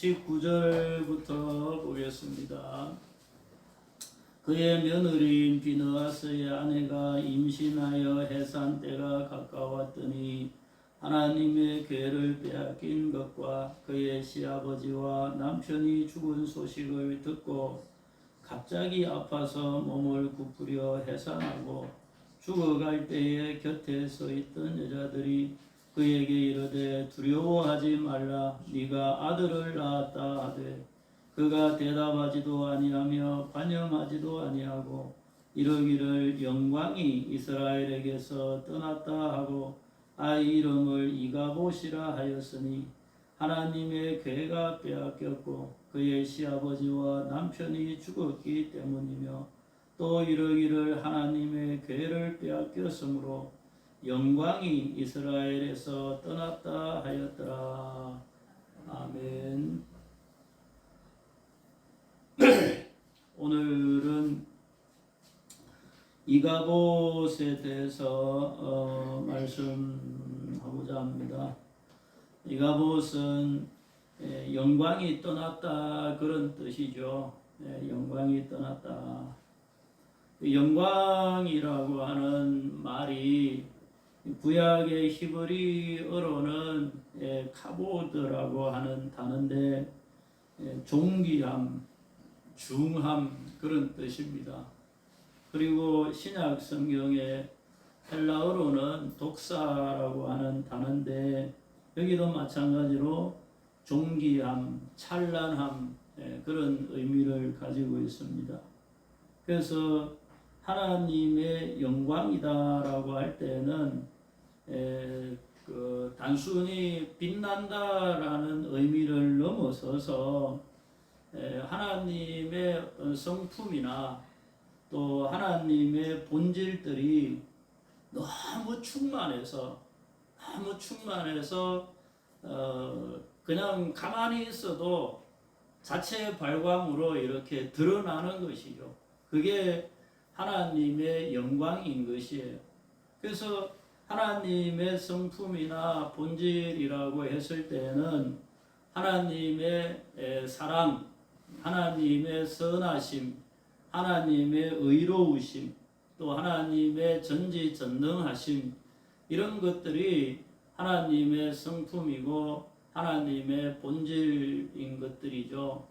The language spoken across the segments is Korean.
19절부터 보겠습니다. 그의 며느리인 비느하스의 아내가 임신하여 해산 때가 가까웠더니 하나님의 궤를 빼앗긴 것과 그의 시아버지와 남편이 죽은 소식을 듣고 갑자기 아파서 몸을 굽으려 해산하고 죽어갈 때에 곁에 서 있던 여자들이 그에게 이르되 두려워하지 말라 네가 아들을 낳았다 하되 그가 대답하지도 아니하며 반영하지도 아니하고 이르기를 영광이 이스라엘에게서 떠났다 하고 아이 이름을 이가봇이라 하였으니 하나님의 궤가 빼앗겼고 그의 시아버지와 남편이 죽었기 때문이며 또 이르기를 하나님의 궤를 빼앗겼으므로 영광이 이스라엘에서 떠났다 하였더라. 아멘. 오늘은 이가봇에 대해서 말씀하고자 합니다. 이가봇은 영광이 떠났다 그런 뜻이죠. 영광이 떠났다. 영광이라고 하는 말이 구약의 히브리어로는 카보드라고 하는 단어인데 존귀함, 중함 그런 뜻입니다. 그리고 신약 성경의 헬라어로는 독사라고 하는 단어인데 여기도 마찬가지로 존귀함, 찬란함 그런 의미를 가지고 있습니다. 그래서 하나님의 영광이다라고 할 때는 단순히 빛난다라는 의미를 넘어서서 하나님의 성품이나 또 하나님의 본질들이 너무 충만해서 그냥 가만히 있어도 자체 발광으로 이렇게 드러나는 것이죠. 그게 하나님의 영광인 것이에요. 그래서 하나님의 성품이나 본질이라고 했을 때는 하나님의 사랑, 하나님의 선하심, 하나님의 의로우심, 또 하나님의 전지전능하심 이런 것들이 하나님의 성품이고 하나님의 본질인 것들이죠.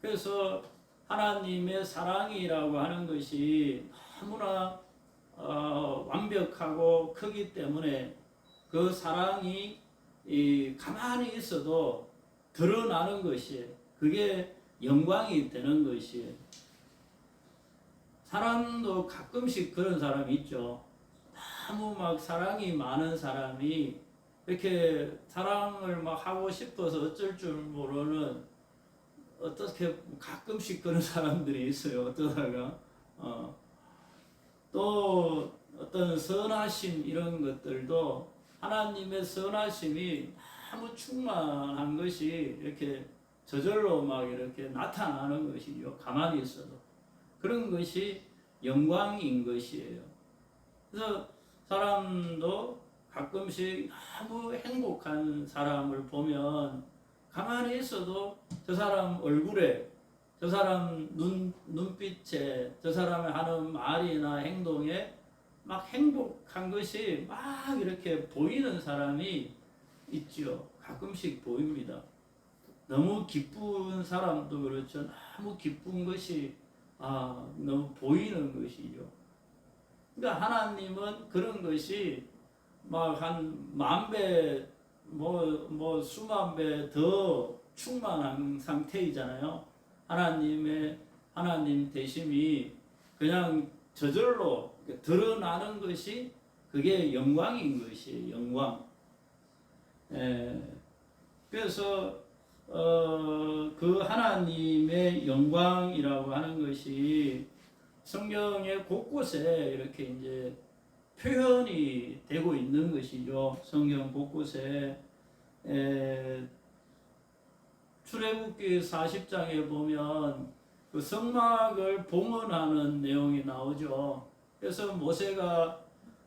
그래서 하나님의 사랑이라고 하는 것이 너무나 완벽하고 크기 때문에 그 사랑이 가만히 있어도 드러나는 것이에요. 그게 영광이 되는 것이에요. 사람도 가끔씩 그런 사람이 있죠. 너무 막 사랑이 많은 사람이 이렇게 사랑을 막 하고 싶어서 어쩔 줄 모르는 어떻게 가끔씩 그런 사람들이 있어요. 어떠다가 또 어떤 선하심 이런 것들도 하나님의 선하심이 너무 충만한 것이 이렇게 저절로 막 이렇게 나타나는 것이죠. 가만히 있어도 그런 것이 영광인 것이에요. 그래서 사람도 가끔씩 너무 행복한 사람을 보면 가만히 있어도 저 사람 얼굴에, 저 사람 눈빛에, 저 사람이 하는 말이나 행동에 막 행복한 것이 막 이렇게 보이는 사람이 있죠. 가끔씩 보입니다. 너무 기쁜 사람도 그렇죠. 너무 기쁜 것이 너무 보이는 것이죠. 그러니까 하나님은 그런 것이 막 한 10,000배, 수만 배 더 충만한 상태이잖아요. 하나님 되심이 그냥 저절로 드러나는 것이 그게 영광인 것이에요. 영광. 그래서 그 하나님의 영광이라고 하는 것이 성경의 곳곳에 이렇게 이제 표현이 되고 있는 것이죠. 성경 곳곳에 출애굽기 40장에 보면 그 성막을 봉헌하는 내용이 나오죠. 그래서 모세가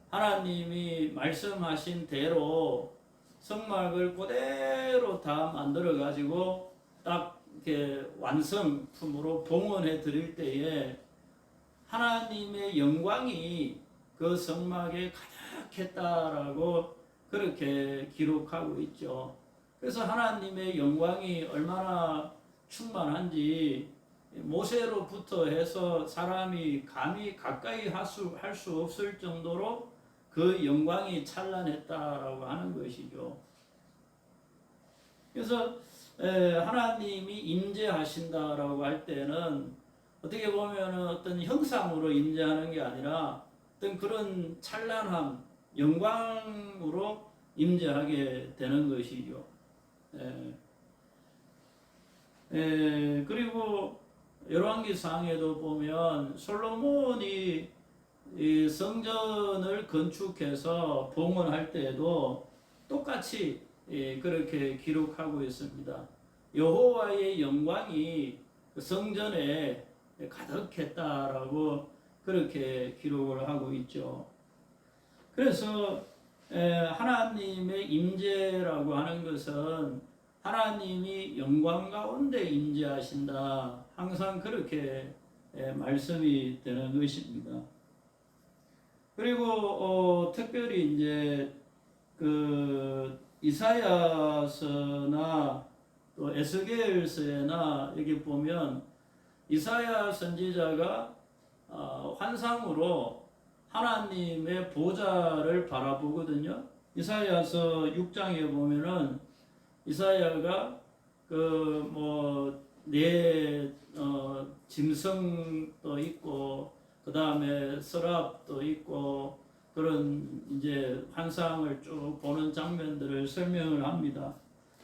하나님이 말씀하신 대로 성막을 그대로 다 만들어 가지고 딱 이렇게 완성품으로 봉헌해 드릴 때에 하나님의 영광이 그 성막에 가득했다라고 그렇게 기록하고 있죠. 그래서 하나님의 영광이 얼마나 충만한지 모세로부터 해서 사람이 감히 가까이 할 수 없을 정도로 그 영광이 찬란했다라고 하는 것이죠. 그래서 하나님이 임재하신다라고 할 때는 어떻게 보면 어떤 형상으로 임재하는 게 아니라 어떤 그런 찬란함, 영광으로 임재하게 되는 것이죠. 그리고 열왕기상에도 보면 솔로몬이 이 성전을 건축해서 봉헌할 때에도 똑같이 그렇게 기록하고 있습니다. 여호와의 영광이 성전에 가득했다라고 그렇게 기록을 하고 있죠. 그래서 하나님의 임재라고 하는 것은 하나님이 영광 가운데 임재하신다. 항상 그렇게 말씀이 되는 것입니다. 그리고 특별히 이제 그 이사야서나 또 에스겔서에나 여기 보면 이사야 선지자가 환상으로 하나님의 보좌를 바라보거든요. 이사야서 6장에 보면은 이사야가 짐승도 있고 그 다음에 서랍도 있고 그런 이제 환상을 쭉 보는 장면들을 설명을 합니다.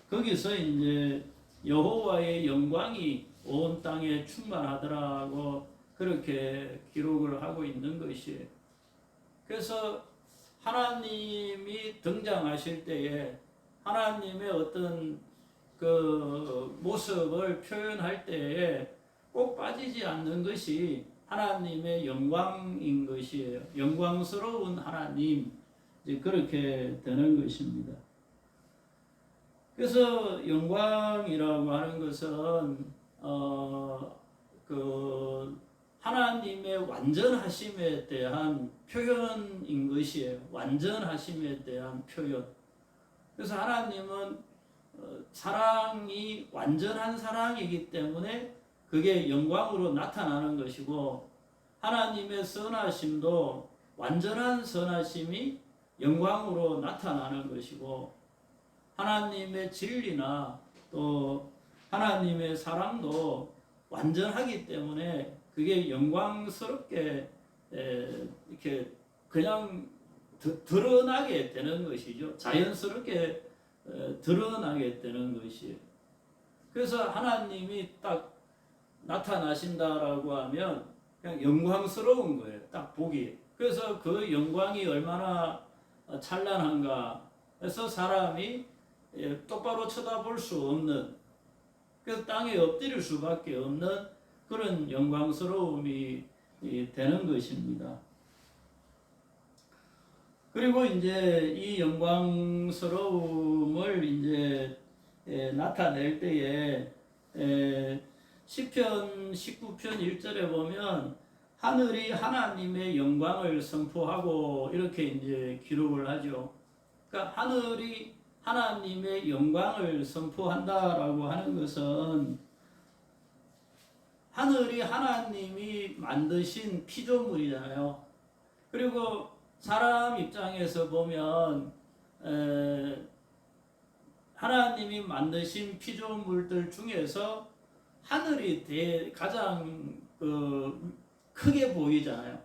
거기서 이제 여호와의 영광이 온 땅에 충만하더라고 그렇게 기록을 하고 있는 것이에요. 그래서 하나님이 등장하실 때에 하나님의 어떤 그 모습을 표현할 때에 꼭 빠지지 않는 것이 하나님의 영광인 것이에요. 영광스러운 하나님, 이제 그렇게 되는 것입니다. 그래서 영광이라고 하는 것은 하나님의 완전하심에 대한 표현인 것이에요. 완전하심에 대한 표현. 그래서 하나님은 사랑이 완전한 사랑이기 때문에 그게 영광으로 나타나는 것이고, 하나님의 선하심도 완전한 선하심이 영광으로 나타나는 것이고, 하나님의 진리나 또 하나님의 사랑도 완전하기 때문에 그게 영광스럽게 이렇게 그냥 드러나게 되는 것이죠. 자연스럽게 드러나게 되는 것이에요. 그래서 하나님이 딱 나타나신다라고 하면 그냥 영광스러운 거예요. 딱 보기. 그래서 그 영광이 얼마나 찬란한가. 그래서 사람이 똑바로 쳐다볼 수 없는, 그래서 땅에 엎드릴 수밖에 없는 그런 영광스러움이 되는 것입니다. 그리고 이제 이 영광스러움을 이제 나타낼 때에 시편 19편 1절에 보면 하늘이 하나님의 영광을 선포하고 이렇게 이제 기록을 하죠. 그러니까 하늘이 하나님의 영광을 선포한다라고 하는 것은 하늘이 하나님이 만드신 피조물이잖아요. 그리고 사람 입장에서 보면 하나님이 만드신 피조물들 중에서 하늘이 가장 크게 보이잖아요.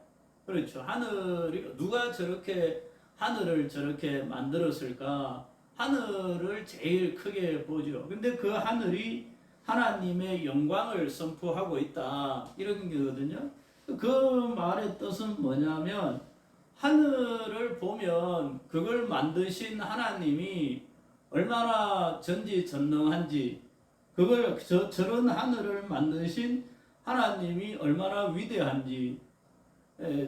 그렇죠. 하늘이 누가 저렇게 하늘을 저렇게 만들었을까? 하늘을 제일 크게 보죠. 근데 그 하늘이 하나님의 영광을 선포하고 있다. 이런 거거든요. 그 말의 뜻은 뭐냐면 하늘을 보면 그걸 만드신 하나님이 얼마나 전지전능한지, 그걸 저런 하늘을 만드신 하나님이 얼마나 위대한지,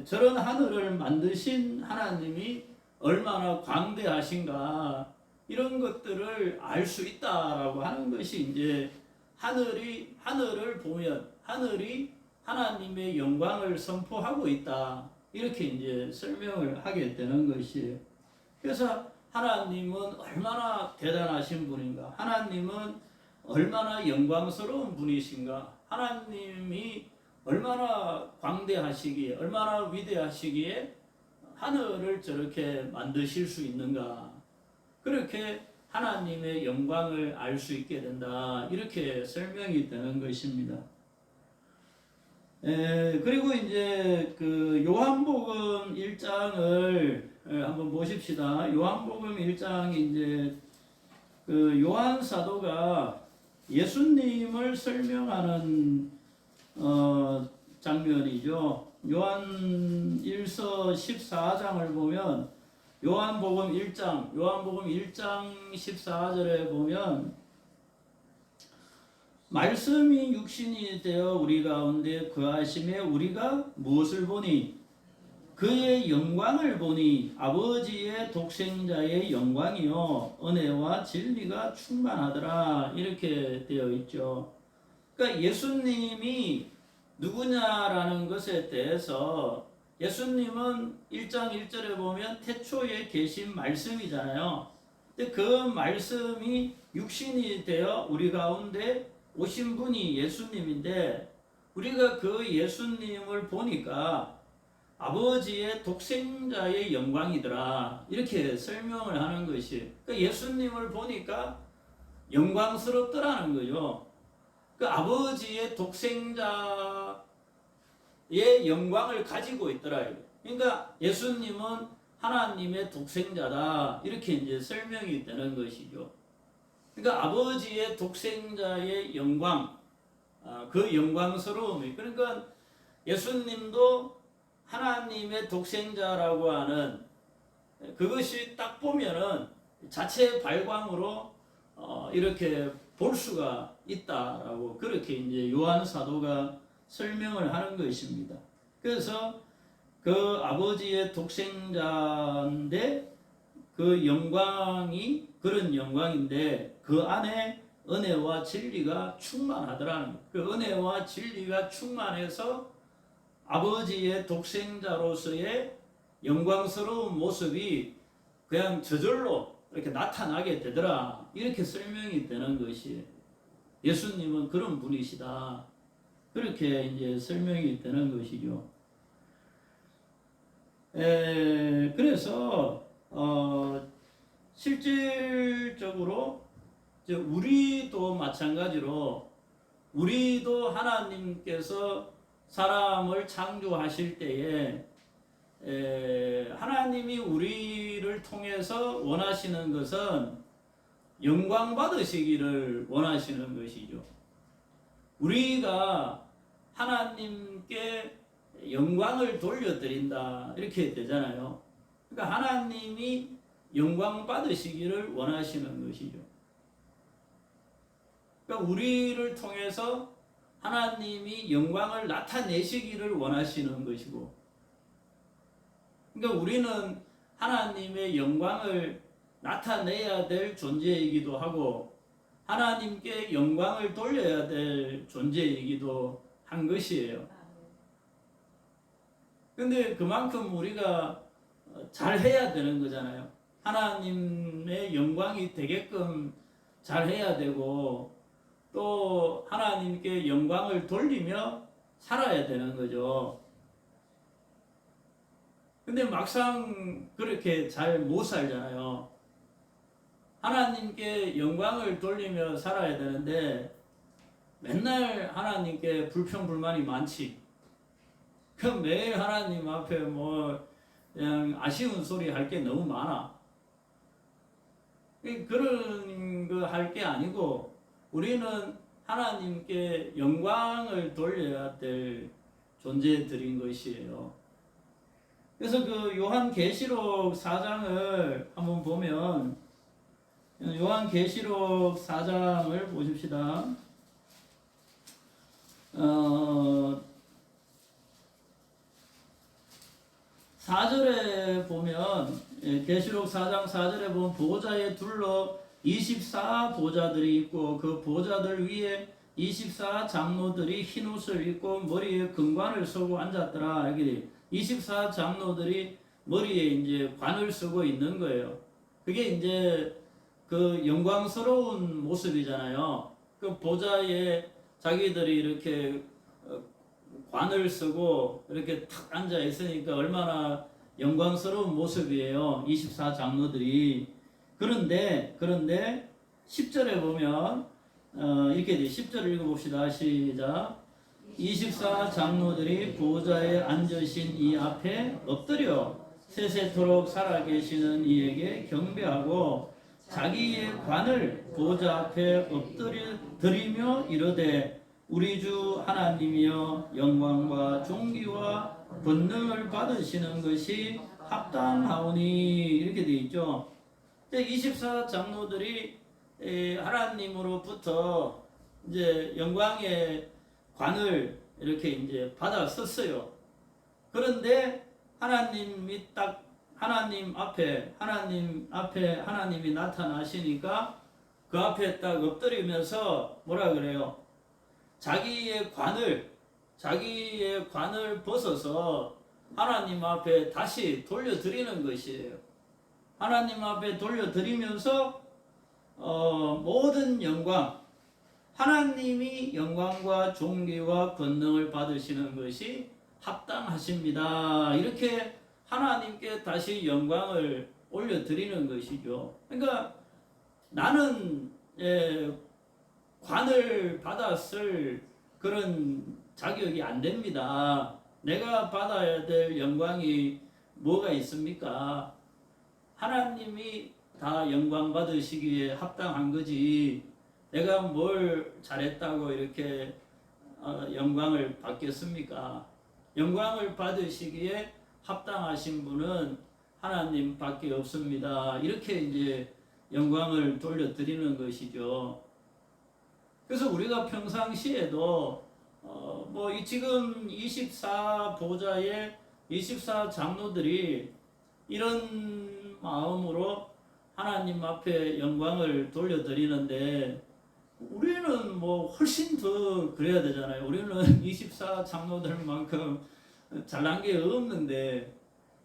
저런 하늘을 만드신 하나님이 얼마나 광대하신가, 이런 것들을 알 수 있다라고 하는 것이 이제 하늘을 보면 하늘이 하나님의 영광을 선포하고 있다. 이렇게 이제 설명을 하게 되는 것이에요. 그래서 하나님은 얼마나 대단하신 분인가? 하나님은 얼마나 영광스러운 분이신가? 하나님이 얼마나 광대하시기에, 얼마나 위대하시기에 하늘을 저렇게 만드실 수 있는가? 그렇게 하나님의 영광을 알 수 있게 된다. 이렇게 설명이 되는 것입니다. 그리고 이제 그 요한복음 1장을 한번 보십시다. 요한복음 1장이 이제 그 요한 사도가 예수님을 설명하는 장면이죠. 요한 1서 14장을 보면 요한복음 1장 14절에 보면 말씀이 육신이 되어 우리 가운데 거하심에 우리가 무엇을 보니 그의 영광을 보니 아버지의 독생자의 영광이요 은혜와 진리가 충만하더라. 이렇게 되어 있죠. 그러니까 예수님이 누구냐라는 것에 대해서 예수님은 1장 1절에 보면 태초에 계신 말씀이잖아요. 근데 그 말씀이 육신이 되어 우리 가운데 오신 분이 예수님인데 우리가 그 예수님을 보니까 아버지의 독생자의 영광이더라. 이렇게 설명을 하는 것이. 그러니까 예수님을 보니까 영광스럽더라는 거죠. 그 아버지의 독생자의 영광을 가지고 있더라. 그러니까 예수님은 하나님의 독생자다. 이렇게 이제 설명이 되는 것이죠. 그러니까 아버지의 독생자의 영광, 그 영광스러움이. 그러니까 예수님도 하나님의 독생자라고 하는 그것이 딱 보면은 자체 발광으로 이렇게 볼 수가 있다라고 그렇게 이제 요한 사도가 설명을 하는 것입니다. 그래서 그 아버지의 독생자인데 그 영광이 그런 영광인데 그 안에 은혜와 진리가 충만하더라는 거예요. 그 은혜와 진리가 충만해서 아버지의 독생자로서의 영광스러운 모습이 그냥 저절로 이렇게 나타나게 되더라. 이렇게 설명이 되는 것이에요. 예수님은 그런 분이시다. 그렇게 이제 설명이 되는 것이죠. 그래서 실질적으로 우리도 마찬가지로 우리도 하나님께서 사람을 창조하실 때에 하나님이 우리를 통해서 원하시는 것은 영광 받으시기를 원하시는 것이죠. 우리가 하나님께 영광을 돌려드린다 이렇게 되잖아요. 그러니까 하나님이 영광 받으시기를 원하시는 것이죠. 그러니까 우리를 통해서 하나님이 영광을 나타내시기를 원하시는 것이고, 그러니까 우리는 하나님의 영광을 나타내야 될 존재이기도 하고 하나님께 영광을 돌려야 될 존재이기도 한 것이에요. 근데 그만큼 우리가 잘해야 되는 거잖아요. 하나님의 영광이 되게끔 잘해야 되고 또 하나님께 영광을 돌리며 살아야 되는 거죠. 근데 막상 그렇게 잘 못 살잖아요. 하나님께 영광을 돌리며 살아야 되는데 맨날 하나님께 불평불만이 많지. 그럼 매일 하나님 앞에 뭐 그냥 아쉬운 소리 할 게 너무 많아. 그런 거 할 게 아니고 우리는 하나님께 영광을 돌려야 될 존재들인 것이에요. 그래서 그 요한계시록 4장을 한번 보면 요한계시록 4장을 보십시다. 4절에 보면 계시록 4장 4절에 보면 보좌에 둘러 24 보좌들이 있고 그 보좌들 위에 24 장로들이 흰 옷을 입고 머리에 금관을 쓰고 앉았더라. 여기 24 장로들이 머리에 이제 관을 쓰고 있는 거예요. 그게 이제 그 영광스러운 모습이잖아요. 그 보좌에 자기들이 이렇게 관을 쓰고 이렇게 탁 앉아 있으니까 얼마나 영광스러운 모습이에요. 24 장로들이. 그런데 10절에 보면 이렇게 돼. 10절 읽어봅시다. 시작. 24 장로들이 보좌에 앉으신 이 앞에 엎드려 세세토록 살아계시는 이에게 경배하고 자기의 관을 보좌 앞에 엎드려 드리며 이르되 우리 주 하나님이여 영광과 존귀와 권능을 받으시는 것이 합당하오니 이렇게 되어 있죠. 24 장로들이 하나님으로부터 이제 영광의 관을 이렇게 이제 받았었어요. 그런데 하나님이 딱 하나님 앞에 하나님이 나타나시니까 그 앞에 딱 엎드리면서 뭐라 그래요? 자기의 관을 벗어서 하나님 앞에 다시 돌려드리는 것이에요. 하나님 앞에 돌려드리면서 모든 영광, 하나님이 영광과 존귀와 권능을 받으시는 것이 합당하십니다. 이렇게 하나님께 다시 영광을 올려드리는 것이죠. 그러니까 나는 관을 받았을 그런 자격이 안 됩니다. 내가 받아야 될 영광이 뭐가 있습니까? 하나님이 다 영광 받으시기에 합당한 거지. 내가 뭘 잘했다고 이렇게 영광을 받겠습니까? 영광을 받으시기에 합당하신 분은 하나님밖에 없습니다. 이렇게 이제 영광을 돌려드리는 것이죠. 그래서 우리가 평상시에도 뭐 지금 24 보좌의 24 장로들이 이런 마음으로 하나님 앞에 영광을 돌려드리는데 우리는 뭐 훨씬 더 그래야 되잖아요. 우리는 24 장로들만큼 잘난 게 없는데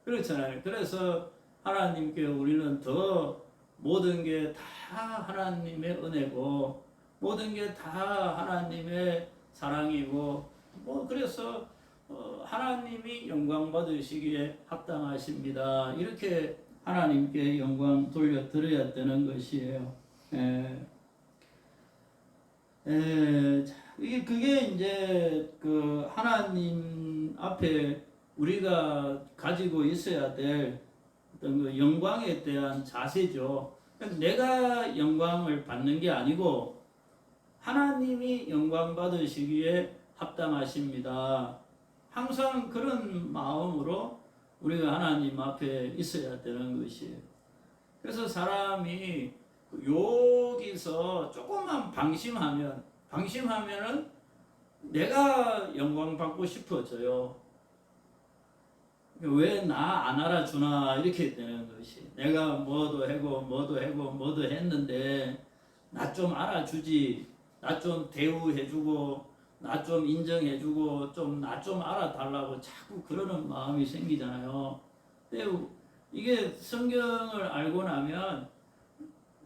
그렇잖아요. 그래서 하나님께 우리는 더 모든 게 다 하나님의 은혜고 모든 게 다 하나님의 사랑이고 뭐 그래서 하나님이 영광 받으시기에 합당하십니다. 이렇게 하나님께 영광 돌려드려야 되는 것이에요. 그게 이제 그 하나님 앞에 우리가 가지고 있어야 될 어떤 그 영광에 대한 자세죠. 내가 영광을 받는 게 아니고 하나님이 영광 받으시기에 합당하십니다. 항상 그런 마음으로 우리가 하나님 앞에 있어야 되는 것이에요. 그래서 사람이 여기서 조금만 방심하면은 내가 영광 받고 싶어져요. 왜 나 안 알아주나 이렇게 되는 것이. 내가 뭐도 했는데 나 좀 알아주지. 나 좀 대우해주고 나 좀 인정해주고 나 좀 알아달라고 자꾸 그러는 마음이 생기잖아요. 근데 이게 성경을 알고 나면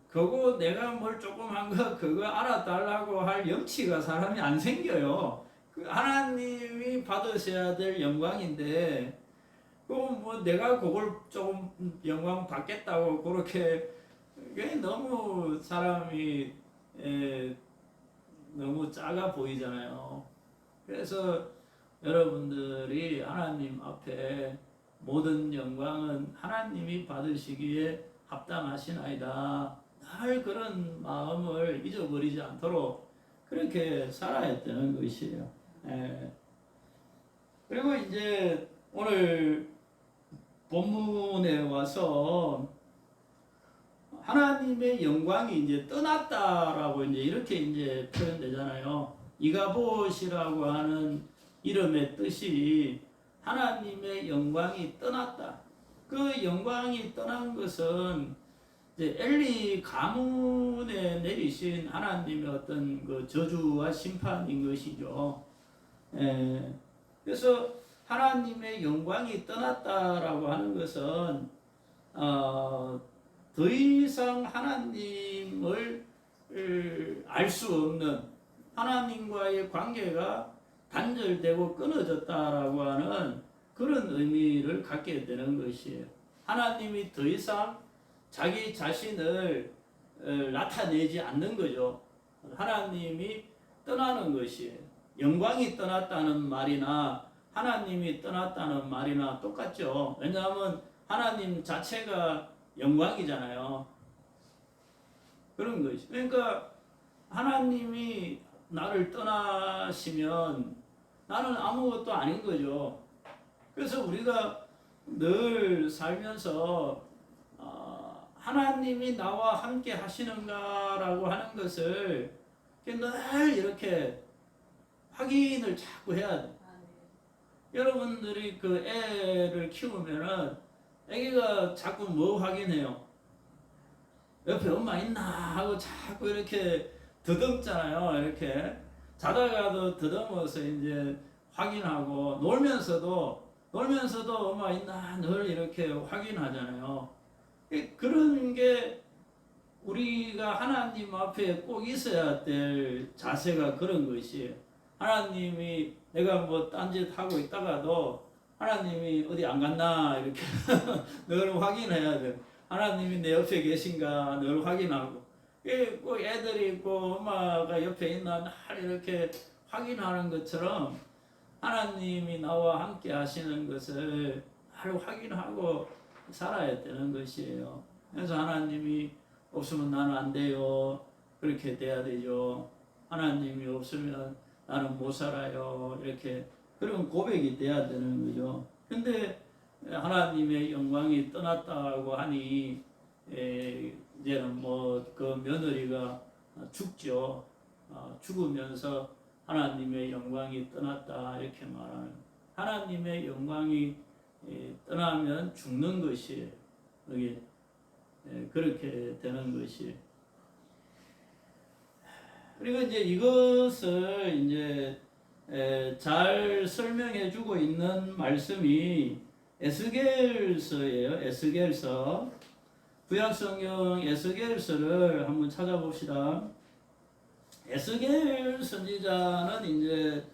그거 내가 뭘 조금 한 거 그거 알아달라고 할 염치가 사람이 안 생겨요. 하나님이 받으셔야 될 영광인데 뭐 내가 그걸 조금 영광 받겠다고 그렇게 너무 사람이 너무 작아 보이잖아요. 그래서 여러분들이 하나님 앞에 모든 영광은 하나님이 받으시기에 합당하시나이다. 늘 그런 마음을 잊어버리지 않도록 그렇게 살아야 되는 것이에요. 그리고 이제 오늘 본문에 와서 하나님의 영광이 이제 떠났다라고 이렇게 이제 표현되잖아요. 이가봇이라고 하는 이름의 뜻이 하나님의 영광이 떠났다. 그 영광이 떠난 것은 이제 엘리 가문에 내리신 하나님의 어떤 그 저주와 심판인 것이죠. 그래서 하나님의 영광이 떠났다라고 하는 것은 더 이상 하나님을 알 수 없는 하나님과의 관계가 단절되고 끊어졌다라고 하는 그런 의미를 갖게 되는 것이에요. 하나님이 더 이상 자기 자신을 나타내지 않는 거죠. 하나님이 떠나는 것이에요. 영광이 떠났다는 말이나 하나님이 떠났다는 말이나 똑같죠. 왜냐하면 하나님 자체가 영광이잖아요. 그런 것이. 그러니까 하나님이 나를 떠나시면 나는 아무것도 아닌 거죠. 그래서 우리가 늘 살면서 하나님이 나와 함께 하시는가라고 하는 것을 늘 이렇게 확인을 자꾸 해야 돼. 여러분들이 그 애를 키우면은 애기가 자꾸 뭐 확인해요? 옆에 엄마 있나 하고 자꾸 이렇게 더듬잖아요. 이렇게 자다가도 더듬어서 이제 확인하고 놀면서도 엄마 있나 늘 이렇게 확인하잖아요. 그런 게 우리가 하나님 앞에 꼭 있어야 될 자세가 그런 것이에요. 하나님이 내가 뭐 딴짓 하고 있다가도 하나님이 어디 안 갔나 이렇게 늘 확인해야 돼. 하나님이 내 옆에 계신가 늘 확인하고. 꼭 애들이 있고 엄마가 옆에 있나 늘 이렇게 확인하는 것처럼 하나님이 나와 함께 하시는 것을 늘 확인하고 살아야 되는 것이에요. 그래서 하나님이 없으면 나는 안 돼요. 그렇게 돼야 되죠. 하나님이 없으면 나는 못 살아요. 이렇게 그런 고백이 돼야 되는 거죠. 근데 하나님의 영광이 떠났다고 하니 이제는 뭐 그 며느리가 죽죠. 죽으면서 하나님의 영광이 떠났다 이렇게 말하는. 하나님의 영광이 떠나면 죽는 것이에요. 여기 그렇게 되는 것이에요. 그리고 이제 이것을 이제 잘 설명해주고 있는 말씀이 에스겔서예요. 에스겔서. 구약성경 에스겔서를 한번 찾아봅시다. 에스겔 선지자는 이제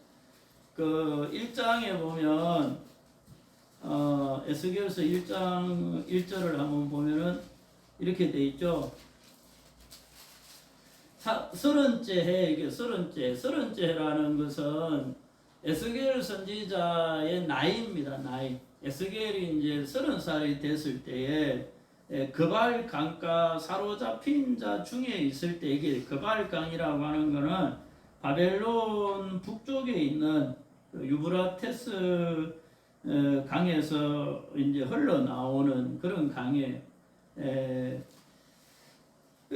그 1장에 보면 에스겔서 1장 1절을 한번 보면은 이렇게 돼 있죠. 30째 해, 이게 30째 해라는 것은 에스겔 선지자의 나이입니다. 나이. 에스겔이 이제 30살이 됐을 때에 그발 강가 사로잡힌 자 중에 있을 때, 이게 그발 강이라고 하는 거는 바벨론 북쪽에 있는 유브라테스 강에서 이제 흘러나오는 그런 강에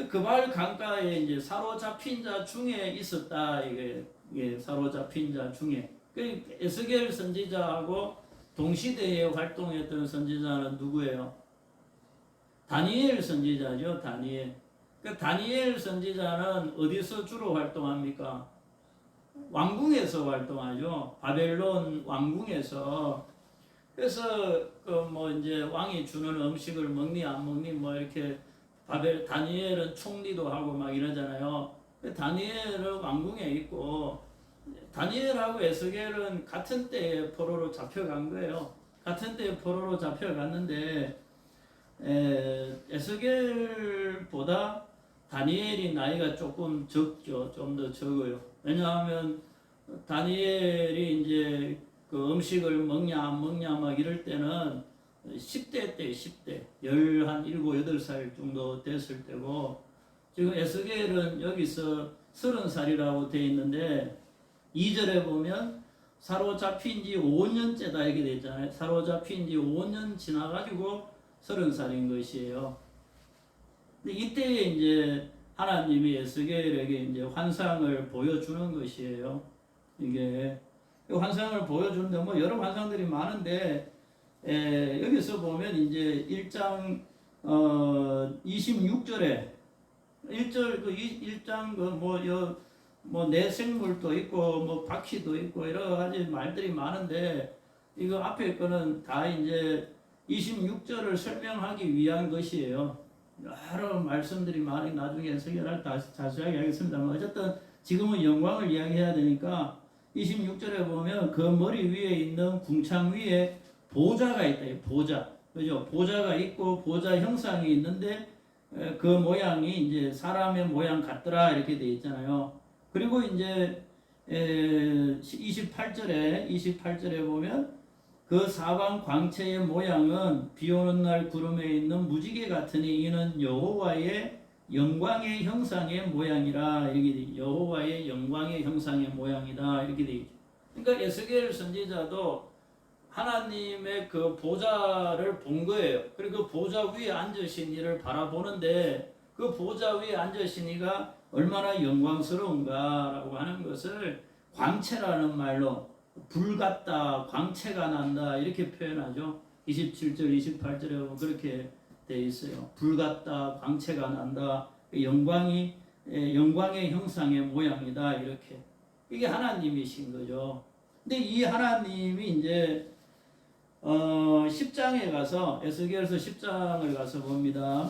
그발 강가에 이제 사로잡힌 자 중에 있었다. 이게 사로잡힌 자 중에. 에스겔 선지자하고 동시대에 활동했던 선지자는 누구예요? 다니엘 선지자죠. 다니엘. 다니엘 선지자는 어디서 주로 활동합니까? 왕궁에서 활동하죠. 바벨론 왕궁에서. 그래서 그 뭐 이제 왕이 주는 음식을 먹니 안 먹니 뭐 이렇게 다니엘은 총리도 하고 막 이러잖아요. 다니엘은 왕궁에 있고 다니엘하고 에스겔은 같은 때에 포로로 잡혀간 거예요. 같은 때에 포로로 잡혀갔는데 에스겔보다 다니엘이 나이가 조금 적죠. 좀 더 적어요. 왜냐하면 다니엘이 이제 그 음식을 먹냐 안 먹냐 막 이럴 때는 10대 때 10대 17, 8살 정도 됐을 때고, 지금 에스겔은 여기서 30살이라고 되어 있는데 2절에 보면 사로잡힌 지 5년째다 이렇게 되어 있잖아요. 사로잡힌 지 5년 지나가지고 30살인 것이에요. 근데 이때에 이제 하나님이 에스겔에게 이제 환상을 보여주는 것이에요. 이게 환상을 보여주는데 뭐 여러 환상들이 많은데 여기서 보면 이제 1장 26절에 1절 그 1장 뭐 내생물도 있고 뭐 바퀴도 있고 여러 가지 말들이 많은데 이거 앞에 거는 다 이제 26절을 설명하기 위한 것이에요. 여러 말씀들이 많이 나중에 설교할 때 자세하게 하겠습니다만 어쨌든 지금은 영광을 이야기해야 되니까 26절에 보면 그 머리 위에 있는 궁창 위에 보좌가 있다. 보좌. 그죠? 보좌가 있고 보좌 형상이 있는데 그 모양이 이제 사람의 모양 같더라 이렇게 돼 있잖아요. 그리고 이제 28절에 보면 그 사방 광채의 모양은 비 오는 날 구름에 있는 무지개 같으니 이는 여호와의 영광의 형상의 모양이라 이렇게 돼. 여호와의 영광의 형상의 모양이다 이렇게 돼 있죠. 그러니까 에스겔 선지자도 하나님의 그 보좌를 본 거예요. 그리고 그 보좌 위에 앉으신 이를 바라보는데 그 보좌 위에 앉으신 이가 얼마나 영광스러운가라고 하는 것을 광채라는 말로 불 같다, 광채가 난다 이렇게 표현하죠. 27절, 28절에 보면 그렇게 돼 있어요. 불 같다, 광채가 난다, 영광의 형상의 모양이다 이렇게. 이게 하나님이신 거죠. 근데 이 하나님이 이제 10장에 가서 에스겔서 10장을 가서 봅니다.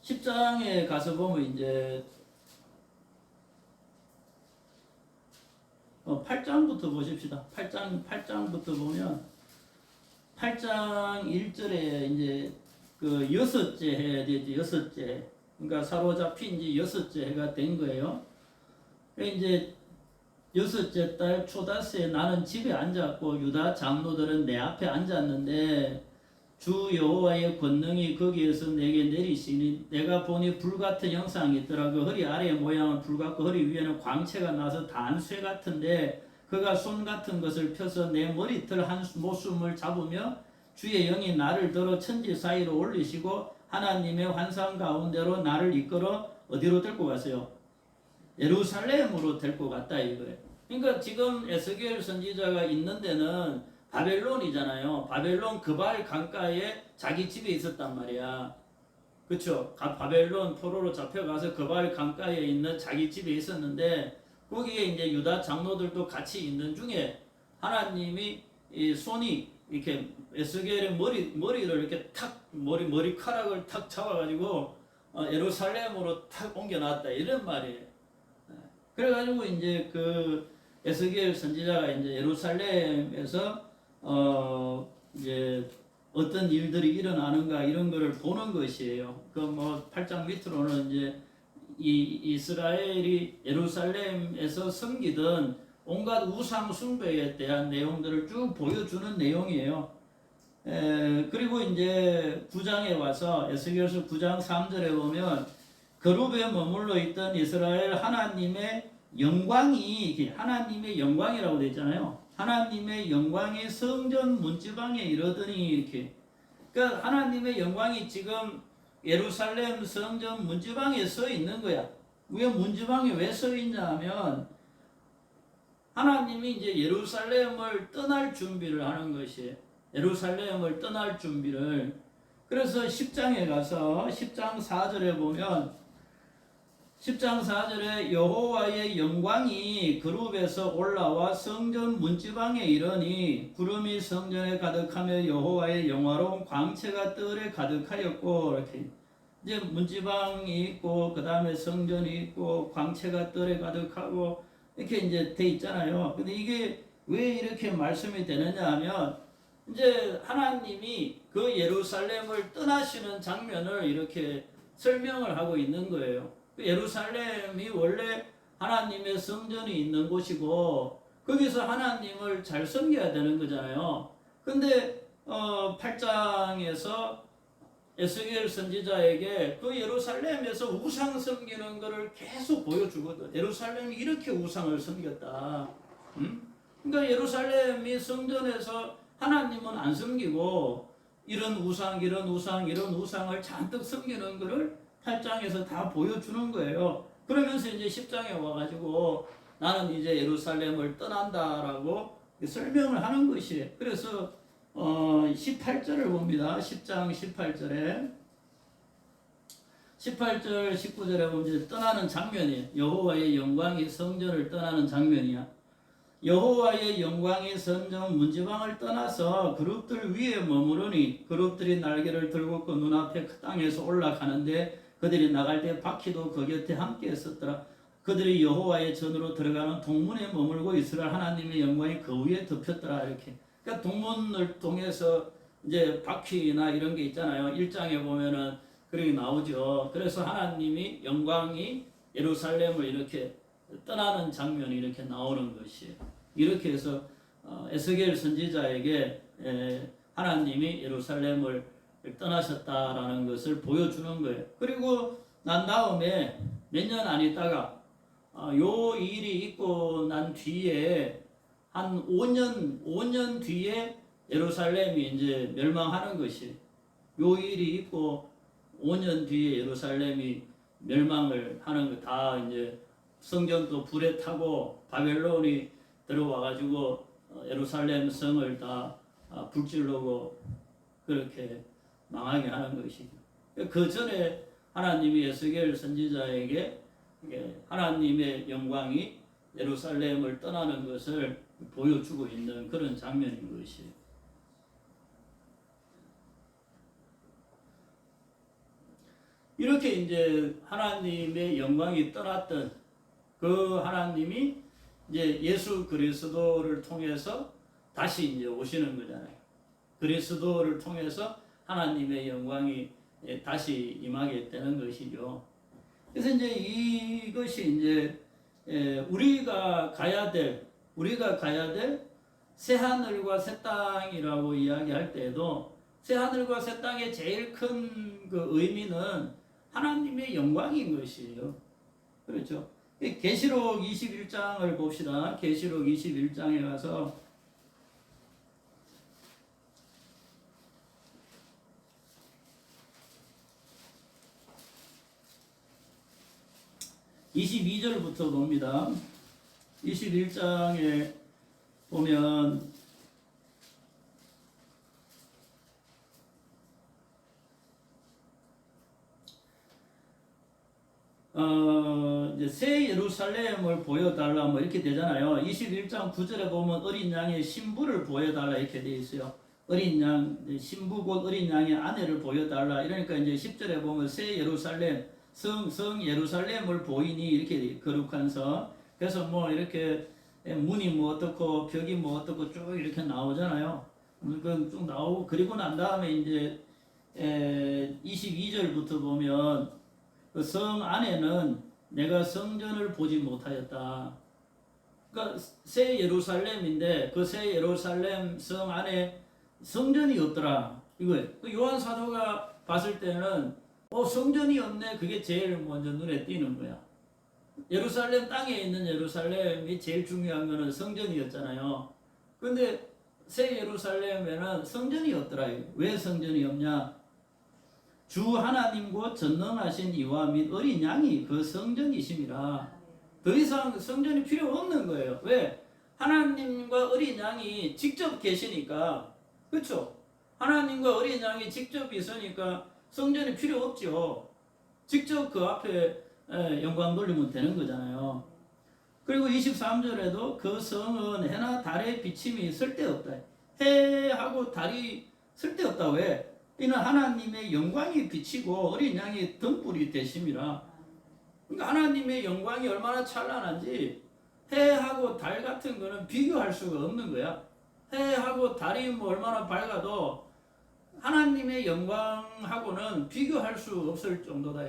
10장에 가서 보면 이제 8장부터 보십시다. 8장부터 보면 8장 1절에 이제 그 여섯째 해야 되지. 여섯째. 그러니까 사로잡힌 지 여섯째 해가 된 거예요. 이제 여섯째 달 초다스에 나는 집에 앉았고 유다 장로들은 내 앞에 앉았는데 주 여호와의 권능이 거기에서 내게 내리시니 내가 보니 불같은 형상이 있더라. 그 허리 아래의 모양은 불같고 허리 위에는 광채가 나서 단쇠 같은데 그가 손 같은 것을 펴서 내 머리털 한 모숨을 잡으며 주의 영이 나를 들어 천지 사이로 올리시고 하나님의 환상 가운데로 나를 이끌어 어디로 데리고 가세요? 예루살렘으로 데리고 갔다 이거예요. 그러니까 지금 에스겔 선지자가 있는 데는 바벨론이잖아요. 바벨론 그발 강가에 자기 집에 있었단 말이야. 그렇죠? 바벨론 포로로 잡혀가서 그발 강가에 있는 자기 집에 있었는데 거기에 이제 유다 장로들도 같이 있는 중에 하나님이 이 손이 이렇게 에스겔의 머리를 이렇게 탁 머리카락을 탁 잡아가지고 예루살렘으로 탁 옮겨놨다 이런 말이에요. 그래가지고 이제 그 에스겔 선지자가 이제 예루살렘에서 이제 어떤 일들이 일어나는가 이런 거를 보는 것이에요. 그 뭐 8장 밑으로는 이제 이 이스라엘이 예루살렘에서 섬기던 온갖 우상 숭배에 대한 내용들을 쭉 보여주는 내용이에요. 그리고 이제 9장에 와서 에스겔서 9장 3절에 보면 그룹에 머물러 있던 이스라엘 하나님의 영광이 하나님의 영광이라고 되어 있잖아요. 하나님의 영광이 성전 문지방에 이르더니 이렇게. 그러니까 하나님의 영광이 지금 예루살렘 성전 문지방에 서 있는 거야. 왜 문지방에 왜 서 있냐 하면 하나님이 이제 예루살렘을 떠날 준비를 하는 것이에요. 예루살렘을 떠날 준비를. 그래서 10장에 가서 10장 4절에 보면 10장 4절에 여호와의 영광이 그룹에서 올라와 성전 문지방에 이르니 구름이 성전에 가득하며 여호와의 영화로운 광채가 뜰에 가득하였고 이렇게 이제 문지방이 있고 그 다음에 성전이 있고 광채가 뜰에 가득하고 이렇게 이제 돼 있잖아요. 근데 이게 왜 이렇게 말씀이 되느냐 하면 이제 하나님이 그 예루살렘을 떠나시는 장면을 이렇게 설명을 하고 있는 거예요. 예루살렘이 원래 하나님의 성전이 있는 곳이고 거기서 하나님을 잘 섬겨야 되는 거잖아요. 근데 8장에서 에스겔 선지자에게 그 예루살렘에서 우상 섬기는 것을 계속 보여주거든. 예루살렘이 이렇게 우상을 섬겼다. 그러니까 예루살렘이 성전에서 하나님은 안 섬기고 이런 우상을 잔뜩 섬기는 것을 8장에서 다 보여주는 거예요. 그러면서 이제 10장에 와가지고 나는 이제 예루살렘을 떠난다라고 설명을 하는 것이에요. 그래서 18절을 봅니다. 10장 18절에 18절 19절에 보면 이제 떠나는 장면이에요. 여호와의 영광이 성전을 떠나는 장면이야. 여호와의 영광이 성전 문지방을 떠나서 그룹들 위에 머무르니 그룹들이 날개를 들고 그 눈앞에 그 땅에서 올라가는데 그들이 나갈 때 바퀴도 그 곁에 함께 있었더라. 그들이 여호와의 전으로 들어가는 동문에 머물고 이스라엘 하나님의 영광이 그 위에 덮였더라. 이렇게. 그러니까 동문을 통해서 이제 바퀴나 이런 게 있잖아요. 1장에 보면은 그렇게 나오죠. 그래서 하나님이 영광이 예루살렘을 이렇게 떠나는 장면이 이렇게 나오는 것이 이렇게 해서 에스겔 선지자에게 하나님이 예루살렘을 떠나셨다라는 것을 보여주는 거예요. 그리고 난 다음에 몇 년 안 있다가 요 일이 있고 난 뒤에 한 5년 뒤에 예루살렘이 이제 멸망하는 것이 요 일이 있고 5년 뒤에 예루살렘이 멸망을 하는 거 다 이제 성전도 불에 타고 바벨론이 들어와가지고 예루살렘 성을 다 불질르고 그렇게 망하게 하는 것이죠. 그 전에 하나님이 에스겔 선지자에게 하나님의 영광이 예루살렘을 떠나는 것을 보여주고 있는 그런 장면인 것이에요. 이렇게 이제 하나님의 영광이 떠났던 그 하나님이 이제 예수 그리스도를 통해서 다시 이제 오시는 거잖아요. 그리스도를 통해서 하나님의 영광이 다시 임하게 되는 것이죠. 그래서 이제 이것이 이제 우리가 가야 될 새 하늘과 새 땅이라고 이야기할 때에도 새 하늘과 새 땅의 제일 큰 그 의미는 하나님의 영광인 것이에요. 그렇죠? 계시록 21장을 봅시다. 계시록 21장에 가서 22절부터 봅니다. 21장에 보면 이제 새 예루살렘을 보여달라 뭐 이렇게 되잖아요. 21장 9절에 보면 어린 양의 신부를 보여달라 이렇게 되어 있어요. 어린 양 신부 곧 어린 양의 아내를 보여달라. 이러니까 이제 10절에 보면 새 예루살렘 성 예루살렘을 보이니 이렇게 거룩한 성. 그래서 뭐 이렇게 문이 뭐 어떻고 벽이 뭐 어떻고 쭉 이렇게 나오잖아요. 그 쭉 나오고 그리고 난 다음에 이제 22절부터 보면 그 성 안에는 내가 성전을 보지 못하였다. 그러니까 새 예루살렘인데 그 새 예루살렘 성 안에 성전이 없더라. 이거예요. 그 요한 사도가 봤을 때는 성전이 없네. 그게 제일 먼저 눈에 띄는 거야. 예루살렘 땅에 있는 예루살렘이 제일 중요한 거는 성전이었잖아요. 근데 새 예루살렘에는 성전이 없더라. 왜 성전이 없냐? 주 하나님 곧 전능하신 이와 및 어린 양이 그 성전이심이라. 더 이상 성전이 필요 없는 거예요. 왜? 하나님과 어린 양이 직접 계시니까. 그렇죠? 하나님과 어린 양이 직접 있으니까 성전이 필요 없죠. 직접 그 앞에 영광 돌리면 되는 거잖아요. 그리고 23절에도 그 성은 해나 달의 비침이 쓸데없다. 해하고 달이 쓸데없다. 왜? 이는 하나님의 영광이 비치고 어린 양이 등불이 되심이라. 그러니까 하나님의 영광이 얼마나 찬란한지 해하고 달 같은 거는 비교할 수가 없는 거야. 해하고 달이 뭐 얼마나 밝아도 하나님의 영광하고는 비교할 수 없을 정도다.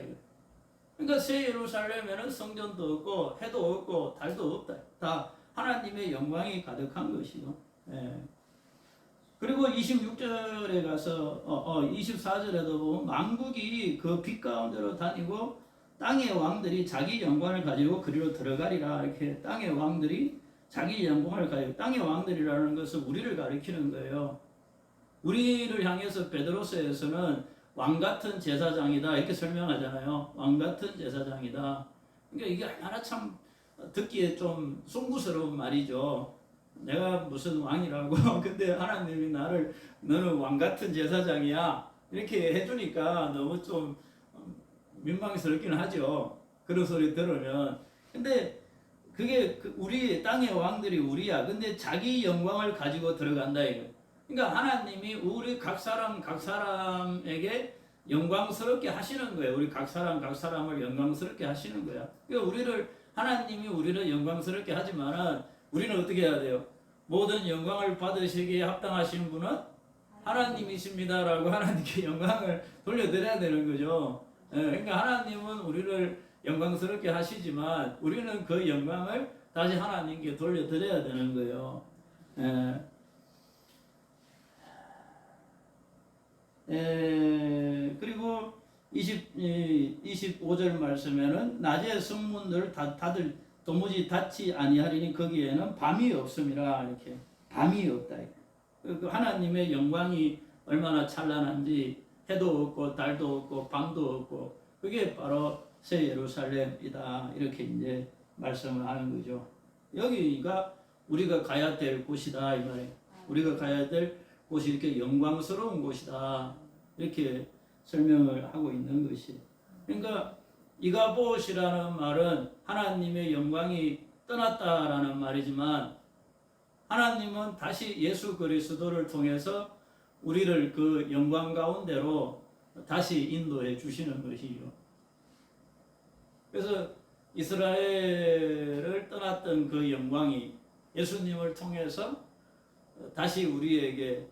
그러니까 새 예루살렘에는 성전도 없고 해도 없고 달도 없다. 다 하나님의 영광이 가득한 것이요. 그리고 26절에 가서 24절에도 보면 왕국이 그 빛 가운데로 다니고 땅의 왕들이 자기 영광을 가지고 그리로 들어가리라. 이렇게 땅의 왕들이 자기 영광을 가지고 땅의 왕들이라는 것은 우리를 가리키는 거예요. 우리를 향해서 베드로서에서는 왕 같은 제사장이다 이렇게 설명하잖아요. 왕 같은 제사장이다. 그러니까 이게 얼마나 참 듣기에 좀 송구스러운 말이죠. 내가 무슨 왕이라고. 근데 하나님이 나를 너는 왕 같은 제사장이야 이렇게 해주니까 너무 좀 민망스럽긴 하죠. 그런 소리 들으면. 근데 그게 우리 땅의 왕들이 우리야. 근데 자기 영광을 가지고 들어간다 이거. 그러니까 하나님이 우리 각 사람에게 영광스럽게 하시는 거예요. 우리 각 사람을 영광스럽게 하시는 거야. 그러니까 하나님이 우리를 영광스럽게 하지만은 우리는 어떻게 해야 돼요? 모든 영광을 받으시기에 합당하신 분은 하나님이십니다라고 하나님께 영광을 돌려드려야 되는 거죠. 그러니까 하나님은 우리를 영광스럽게 하시지만 우리는 그 영광을 다시 하나님께 돌려드려야 되는 거예요. 그리고 25절 말씀에는 낮에 성문들 다들 도무지 닫지 아니하리니 거기에는 밤이 없음이라. 이렇게 밤이 없다. 그 하나님의 영광이 얼마나 찬란한지 해도 없고 달도 없고 밤도 없고 그게 바로 새 예루살렘이다. 이렇게 이제 말씀을 하는 거죠. 여기가 우리가 가야 될 곳이다 이 말이에요. 우리가 가야 될 곳이 이렇게 영광스러운 곳이다. 이렇게 설명을 하고 있는 것이. 그러니까 이가봇이라는 말은 하나님의 영광이 떠났다라는 말이지만 하나님은 다시 예수 그리스도를 통해서 우리를 그 영광 가운데로 다시 인도해 주시는 것이죠. 그래서 이스라엘을 떠났던 그 영광이 예수님을 통해서 다시 우리에게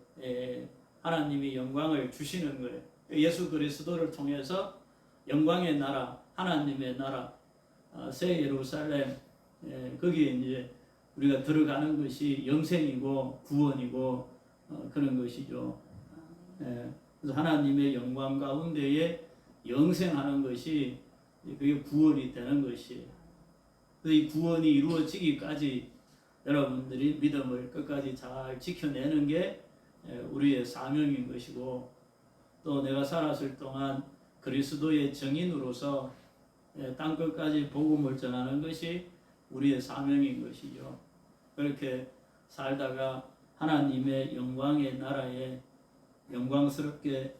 하나님이 영광을 주시는 거예요. 예수 그리스도를 통해서 영광의 나라, 하나님의 나라, 새 예루살렘, 거기에 이제 우리가 들어가는 것이 영생이고 구원이고 그런 것이죠. 그래서 하나님의 영광 가운데에 영생하는 것이 그게 구원이 되는 것이에요. 그래서 이 구원이 이루어지기까지 여러분들이 믿음을 끝까지 잘 지켜내는 게 우리의 사명인 것이고 또 내가 살았을 동안 그리스도의 증인으로서 땅 끝까지 복음을 전하는 것이 우리의 사명인 것이죠. 그렇게 살다가 하나님의 영광의 나라에 영광스럽게